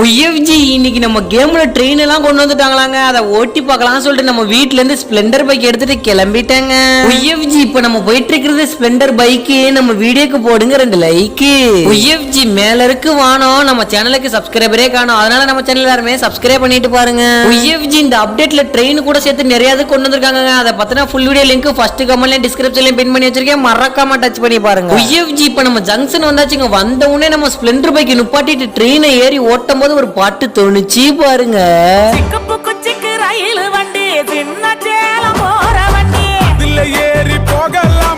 உய்எஃப்ஜி இன்னைக்கு நம்ம கேம்ல ட்ரெயின் எல்லாம் கொண்டு வந்துட்டாங்களாங்க. அதை ஓட்டி பார்க்கலாம் சொல்லிட்டு நம்ம வீட்ல இருந்து ஸ்ப்ளெண்டர் பைக் எடுத்துட்டு கிளம்பிட்டாங்க. உய்எஃப்ஜி இப்ப நம்ம போயிட்டு இருக்கிறது ஸ்ப்ளெண்டர் பைக்கு. நம்ம வீடியோக்கு போடுங்க 2 லைக். உய்எஃப்ஜி மேல இருக்கு வானம். நம்ம சேனலுக்கு சப்ஸ்கிரைபரே காணும். அதனால நம்ம சேனல் எல்லாருமே சப்ஸ்கிரைப் பண்ணிட்டு பாருங்க. உய்எஃப்ஜி இந்த அப்டேட்ல ட்ரெயின் கூட சேர்த்து நிறைய கொண்டு வந்திருக்காங்க. அதை பத்தின ஃபுல் வீடியோ லிங்க் ஃபர்ஸ்ட் கமெண்ட்ல டிஸ்கிரிப்ஷன்ல பின் பண்ணி வச்சிருக்கேன். மறக்காம டச் பண்ணி பாருங்க. உய்எஃப்ஜி இப்ப நம்ம ஜங்ஷன் வந்தாச்சுங்க. வந்த உடனே நம்ம ஸ்ப்ளெண்டர் பைக் நிப்பாட்டிட்டு ட்ரெயினை ஏறி ஓட்டும் போது ஒரு பாட்டு தோணுச்சு பாருங்க. ரயில் வண்டி